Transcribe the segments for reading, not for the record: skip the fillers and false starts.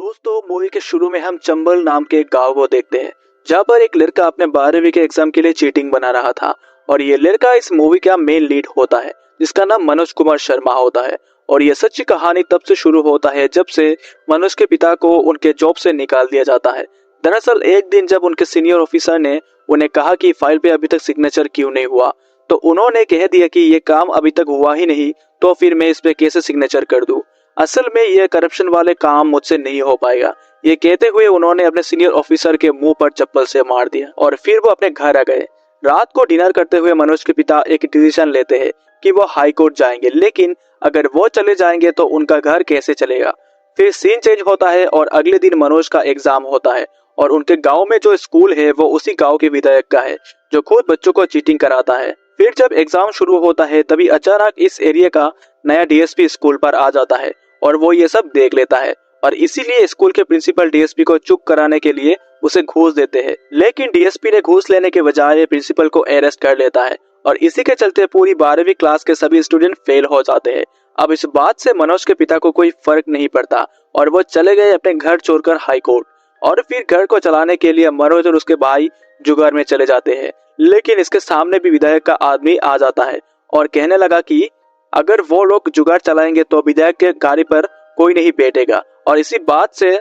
दोस्तों मूवी के शुरू में हम चंबल नाम के एक गांव को देखते हैं जहां पर एक लड़का अपने 12वीं के एग्जाम के लिए चीटिंग बना रहा था। और ये लड़का इस मूवी का मेन लीड होता है जिसका नाम मनोज कुमार शर्मा होता है। और ये सच्ची कहानी तब से शुरू होता है जब से मनोज के पिता को उनके जॉब से निकाल दिया जाता है। दरअसल एक दिन जब उनके सीनियर ऑफिसर ने उन्हें कहा कि फाइल पे अभी तक सिग्नेचर क्यों नहीं हुआ, तो उन्होंने कह दिया कि ये काम अभी तक हुआ ही नहीं, तो फिर मैं इस पे कैसे सिग्नेचर कर दूं। असल में ये करप्शन वाले काम मुझसे नहीं हो पाएगा, ये कहते हुए उन्होंने अपने सीनियर ऑफिसर के मुंह पर चप्पल से मार दिया और फिर वो अपने घर आ गए। रात को डिनर करते हुए मनोज के पिता एक डिसीजन लेते हैं कि वो हाई कोर्ट जाएंगे, लेकिन अगर वो चले जाएंगे तो उनका घर कैसे चलेगा। फिर सीन चेंज होता है और अगले दिन मनोज का एग्जाम होता है और उनके गांव में जो स्कूल है वो उसी गांव के विधायक का है जो खुद बच्चों को चीटिंग कराता है। फिर जब एग्जाम शुरू होता है तभी अचानक इस एरिया का नया डीएसपी स्कूल पर आ जाता है और वो ये सब देख लेता है और इसीलिए स्कूल के प्रिंसिपल डीएसपी को चुप कराने के लिए उसे घूस देते हैं। लेकिन डीएसपी ने घूस लेने के बजाय प्रिंसिपल को अरेस्ट कर लेता है और इसी के चलते पूरी 12वीं क्लास के सभी स्टूडेंट फेल हो जाते हैं। अब इस बात से मनोज के पिता को कोई फर्क नहीं पड़ता और वो चले गए अपने घर छोड़कर हाई कोर्ट। और फिर घर को चलाने के लिए मनोज और उसके भाई जुगाड़ में चले जाते हैं, लेकिन इसके सामने भी विधायक का आदमी आ जाता है और कहने लगा कि अगर वो लोग जुगाड़ चलाएंगे तो विधायक के गाड़ी पर कोई नहीं बैठेगा। और इसी बात से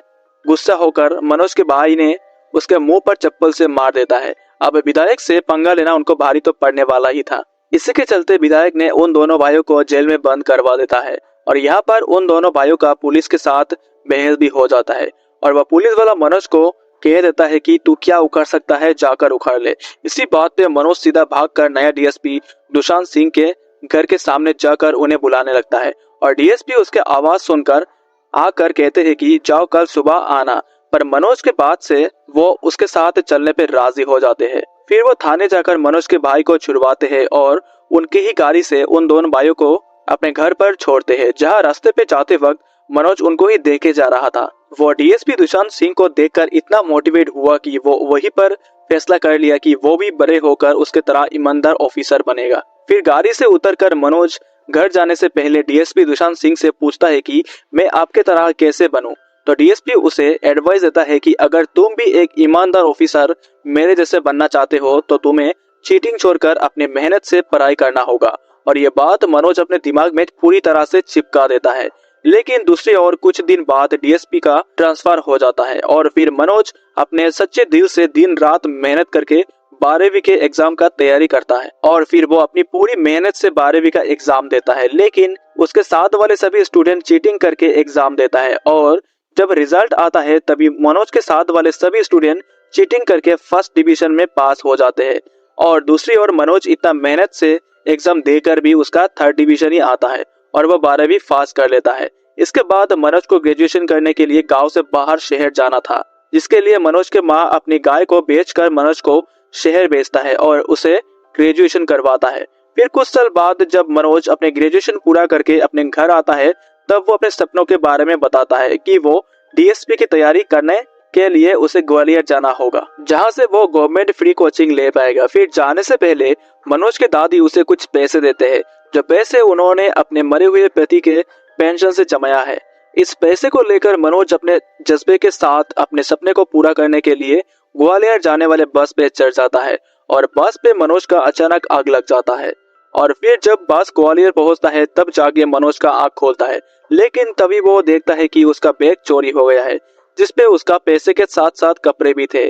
गुस्सा होकर मनोज के भाई ने उसके मुंह पर चप्पल से मार देता है। अब विधायक से पंगा लेना उनको भारी तो पड़ने वाला ही था। इसी के चलते विधायक ने उन दोनों भाइयों को जेल में बंद करवा देता है और यहाँ पर उन दोनों भाइयों का पुलिस के साथ बहस भी हो जाता है और वह पुलिस वाला मनोज को कह देता है कि तू क्या उखाड़ सकता है, जाकर उखाड़ ले। इसी बात पे मनोज सीधा भागकर नया डीएसपी दुशांत सिंह के घर के सामने जाकर उन्हें बुलाने लगता है और डीएसपी उसके आवाज सुनकर आकर कहते हैं कि जाओ कल सुबह आना। पर मनोज के बात से वो उसके साथ चलने पर राजी हो जाते हैं। फिर वो थाने जाकर मनोज के भाई को छुड़वाते हैं और उनकी ही गाड़ी से उन दोनों भाइयों को अपने घर पर छोड़ते हैं, जहाँ रास्ते पे जाते वक्त मनोज उनको ही देखे जा रहा था। वो डीएसपी दुशांत सिंह को देखकर इतना मोटिवेट हुआ कि वो वहीं पर फैसला कर लिया कि वो भी बड़े होकर उसके तरह ईमानदार ऑफिसर बनेगा। फिर गाड़ी से उतरकर मनोज घर जाने से पहले डीएसपी दुशांत सिंह से पूछता है कि मैं आपके तरह कैसे बनूं। तो डीएसपी उसे एडवाइस देता है कि अगर तुम भी एक ईमानदार ऑफिसर मेरे जैसे बनना चाहते हो तो तुम्हें चीटिंग छोड़कर अपने मेहनत से पढ़ाई करना होगा। और ये बात मनोज अपने दिमाग में पूरी तरह से चिपका देता है। लेकिन दूसरी ओर कुछ दिन बाद डीएसपी का ट्रांसफर हो जाता है और फिर मनोज अपने सच्चे दिल से दिन रात मेहनत करके 12वीं के एग्जाम का तैयारी करता है और फिर वो अपनी पूरी मेहनत से 12वीं का एग्जाम देता है। लेकिन उसके साथ वाले सभी स्टूडेंट चीटिंग करके एग्जाम देता है और जब रिजल्ट आता है तभी मनोज के साथ वाले सभी स्टूडेंट चीटिंग करके फर्स्ट डिवीजन में पास हो जाते हैं। और दूसरी ओर मनोज इतना मेहनत से एग्जाम देकर भी उसका थर्ड डिवीजन ही आता है और वह 12वीं पास कर लेता है। इसके बाद मनोज को ग्रेजुएशन करने के लिए गांव से बाहर शहर जाना था, जिसके लिए मनोज के माँ अपनी गाय को बेचकर मनोज को शहर भेजता है और उसे ग्रेजुएशन करवाता है। फिर कुछ साल बाद जब मनोज अपने ग्रेजुएशन पूरा करके अपने घर आता है तब वो अपने सपनों के बारे में बताता है कि वो डीएसपी की तैयारी करने के लिए उसे ग्वालियर जाना होगा, जहां से वो गवर्नमेंट फ्री कोचिंग ले पाएगा। फिर जाने से पहले मनोज के दादी उसे कुछ पैसे देते हैं, जो पैसे उन्होंने अपने मरे हुए पति के पेंशन से जमाया है। इस पैसे को लेकर मनोज अपने जज्बे के साथ अपने सपने को पूरा करने के लिए ग्वालियर जाने वाले बस पे चढ़ जाता है और बस पे मनोज का अचानक आग लग जाता है। और फिर जब बस ग्वालियर पहुंचता है तब जाके मनोज का आंख खोलता है, लेकिन तभी वो देखता है कि उसका बैग चोरी हो गया है, जिसपे उसका पैसे के साथ साथ कपड़े भी थे।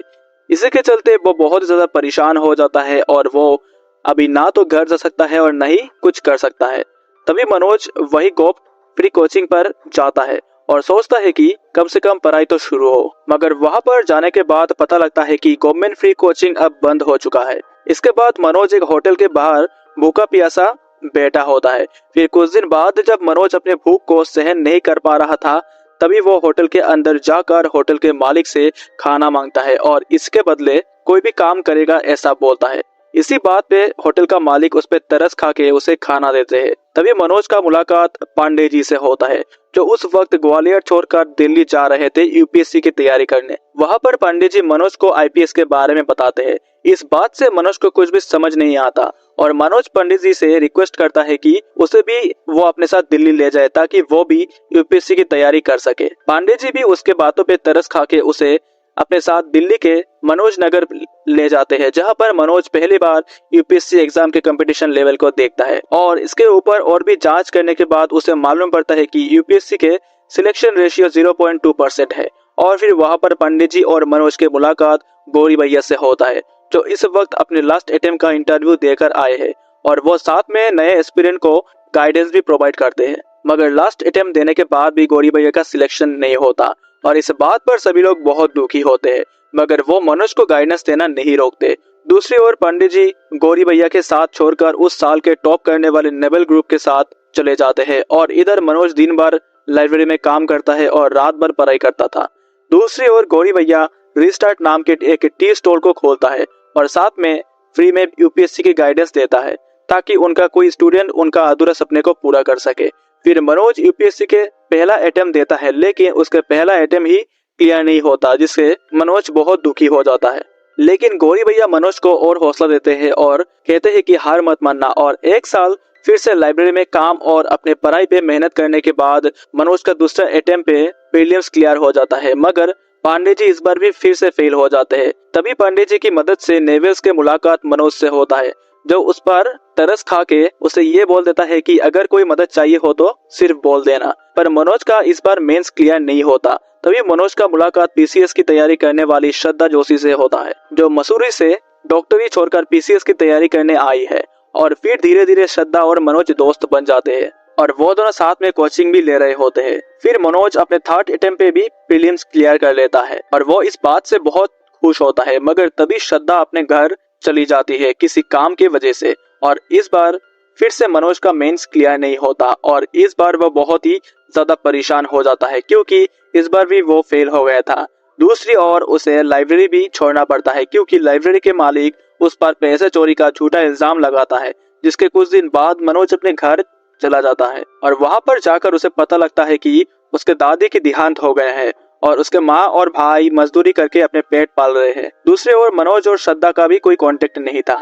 इसी के चलते वो बहुत ज्यादा परेशान हो जाता है और वो अभी ना तो घर जा सकता है और न ही कुछ कर सकता है। तभी मनोज वही गोप फ्री कोचिंग पर जाता है और सोचता है कि कम से कम पढ़ाई तो शुरू हो। मगर वहां पर जाने के बाद पता लगता है कि गवर्नमेंट फ्री कोचिंग अब बंद हो चुका है। इसके बाद मनोज एक होटल के बाहर भूखा प्यासा बैठा होता है। फिर कुछ दिन बाद जब मनोज अपने भूख को सहन नहीं कर पा रहा था तभी वो होटल के अंदर जाकर होटल के मालिक से खाना मांगता है और इसके बदले कोई भी काम करेगा ऐसा बोलता है। इसी बात पे होटल का मालिक उस पे तरस खा के उसे खाना देते हैं। तभी मनोज का मुलाकात पांडे जी से होता है, जो उस वक्त ग्वालियर छोड़कर दिल्ली जा रहे थे यूपीएससी की तैयारी करने। वहाँ पर पांडे जी मनोज को आईपीएस के बारे में बताते हैं। इस बात से मनोज को कुछ भी समझ नहीं आता और मनोज पंडित जी से रिक्वेस्ट करता है कि उसे भी वो अपने साथ दिल्ली ले जाए ताकि वो भी यूपीएससी की तैयारी कर सके। पांडे जी भी उसके बातों पे तरस खा के उसे अपने साथ दिल्ली के मनोज नगर ले जाते हैं, जहां पर मनोज पहली बार यूपीएससी एग्जाम के कंपटीशन लेवल को देखता है और इसके ऊपर और भी जांच करने के बाद उसे मालूम पड़ता है कि यूपीएससी के सिलेक्शन रेशियो 0.2% है। और फिर वहां पर पंडित जी और मनोज के मुलाकात गौरी भैया से होता है, जो इस वक्त अपने लास्ट अटेम्प्ट का इंटरव्यू देकर आए हैं और वो साथ में नए एस्पिरेंट को गाइडेंस भी प्रोवाइड करते हैं। मगर लास्ट अटेम्प्ट देने के बाद भी गौरी भैया का सिलेक्शन नहीं होता और इस बात पर सभी लोग बहुत दुखी होते हैं, मगर वो मनोज को गाइडेंस देना नहीं रोकते। दूसरी ओर पंडित जी गौरी भैया के साथ छोड़कर उस साल के टॉप करने वाले नेबल ग्रुप के साथ चले जाते हैं और इधर मनोज दिन भर लाइब्रेरी में काम करता है और रात भर पढ़ाई करता था। दूसरी ओर गौरी भैया रिस्टार्ट नाम के एक टी स्टोर को खोलता है और साथ में फ्री में यूपीएससी की गाइडेंस देता है ताकि उनका कोई स्टूडेंट उनका अधूरा सपने को पूरा कर सके। फिर मनोज यूपीएससी के पहला अटेम्प्ट देता है, लेकिन उसके पहला अटेम्प्ट ही क्लियर नहीं होता, जिससे मनोज बहुत दुखी हो जाता है। लेकिन गौरी भैया मनोज को और हौसला देते हैं और कहते हैं कि हार मत मानना और एक साल फिर से लाइब्रेरी में काम और अपने पढ़ाई पे मेहनत करने के बाद मनोज का दूसरा अटेम्प्ट पे प्रीलिम्स क्लियर हो जाता है। मगर पांडे जी इस बार भी फिर से फेल हो जाते हैं। तभी पांडे जी की मदद से नेवल्स के मुलाकात मनोज से होता है, जो उस पर तरस खा के उसे ये बोल देता है कि अगर कोई मदद चाहिए हो तो सिर्फ बोल देना। पर मनोज का इस बार मेंस क्लियर नहीं होता। तभी मनोज का मुलाकात पीसीएस की तैयारी करने वाली श्रद्धा जोशी से होता है, जो मसूरी से डॉक्टरी छोड़कर पीसीएस की तैयारी करने आई है। और फिर धीरे धीरे श्रद्धा और मनोज दोस्त बन जाते हैं और वो दोनों साथ में कोचिंग भी ले रहे होते हैं। फिर मनोज अपने थर्ड अटेम्प्ट पे भी प्रीलिम्स क्लियर कर लेता है और वो इस बात से बहुत खुश होता है। मगर तभी श्रद्धा अपने घर चली जाती है किसी काम की वजह से और इस बार फिर से मनोज का मेंस क्लियर नहीं होता और इस बार वो बहुत ही ज्यादा परेशान हो जाता है, क्योंकि इस बार भी वो फेल हो गया था। दूसरी ओर उसे लाइब्रेरी भी छोड़ना पड़ता है, क्योंकि लाइब्रेरी के मालिक उस पर पैसे चोरी का झूठा इल्जाम लगाता है, जिसके कुछ दिन बाद मनोज अपने घर चला जाता है और वहां पर जाकर उसे पता लगता है कि उसके दादी की देहांत हो गए हैं और उसके माँ और भाई मजदूरी करके अपने पेट पाल रहे हैं। दूसरी ओर मनोज और श्रद्धा का भी कोई कांटेक्ट नहीं था।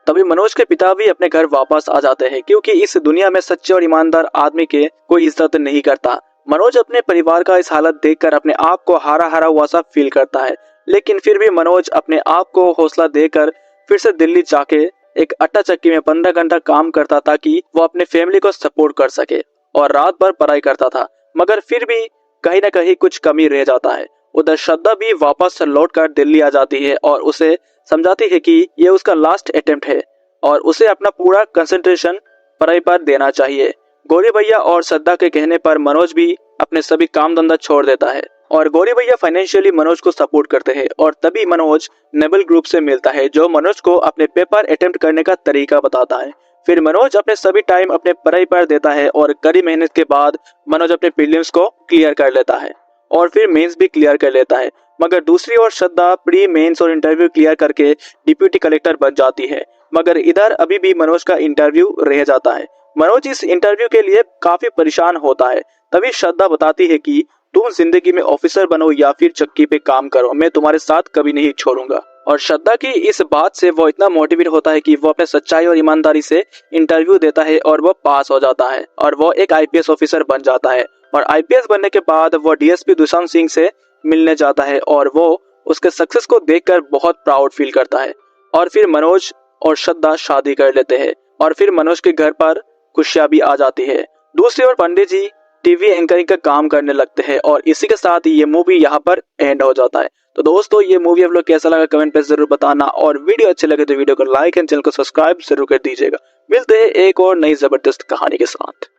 तभी मनोज के पिता भी अपने घर वापस आ जाते हैं, क्योंकि इस दुनिया में सच्चे और ईमानदार आदमी के कोई इज्जत नहीं करता। मनोज अपने परिवार का इस हालत देखकर अपने आप को हारा हारा हुआ सा फील करता है, लेकिन फिर भी मनोज अपने आप को हौसला देकर फिर से दिल्ली जाके एक आटा चक्की में 15 घंटा काम करता ताकि वो अपने फैमिली को सपोर्ट कर सके और रात भर पढ़ाई करता था। मगर फिर भी कहीं ना कहीं कुछ कमी रह जाता है। उधर श्रद्धा भी वापस लौट कर दिल्ली आ जाती है और उसे समझाती है कि ये उसका लास्ट अटेम्प्ट है और उसे अपना पूरा कंसंट्रेशन पढ़ाई पर देना चाहिए। गौरी भैया और श्रद्धा के कहने पर मनोज भी अपने सभी काम धंधा छोड़ देता है और गौरी भैया फाइनेंशियली मनोज को सपोर्ट करते हैं और तभी मनोज नेबल ग्रुप से मिलता है, जो मनोज को अपने पेपर अटेम्प्ट करने का तरीका बताता है। फिर मनोज अपने सभी टाइम अपने पढ़ाई पर देता है और कड़ी मेहनत के बाद मनोज अपने प्रीलिम्स को क्लियर कर लेता है और फिर मेंस भी क्लियर कर लेता है। मगर दूसरी ओर श्रद्धा प्री मेंस और इंटरव्यू क्लियर करके डिप्यूटी कलेक्टर बन जाती है, मगर इधर अभी भी मनोज का इंटरव्यू रह जाता है। मनोज इस इंटरव्यू के लिए काफी परेशान होता है। तभी श्रद्धा बताती है कि तुम जिंदगी में ऑफिसर बनो या फिर चक्की पे काम करो, मैं तुम्हारे साथ कभी नहीं छोड़ूंगा। और श्रद्धा की इस बात से वो इतना मोटिवेट होता है कि वो अपने सच्चाई और ईमानदारी से इंटरव्यू देता है और वो पास हो जाता है और वो एक आईपीएस ऑफिसर बन जाता है। और आईपीएस बनने के बाद वो डीएसपी दुष्यंत सिंह से मिलने जाता है और वो उसके सक्सेस को देखकर बहुत प्राउड फील करता है। और फिर मनोज और श्रद्धा शादी कर लेते हैं और फिर मनोज के घर पर खुशियां भी आ जाती है। दूसरी ओर पंडित जी टीवी एंकरिंग का काम करने लगते हैं और इसी के साथ ये मूवी यहाँ पर एंड हो जाता है। तो दोस्तों, ये मूवी आप लोग कैसा लगा कमेंट पे जरूर बताना और वीडियो अच्छे लगे तो वीडियो को लाइक एंड चैनल को सब्सक्राइब जरूर कर दीजिएगा। मिलते हैं एक और नई जबरदस्त कहानी के साथ।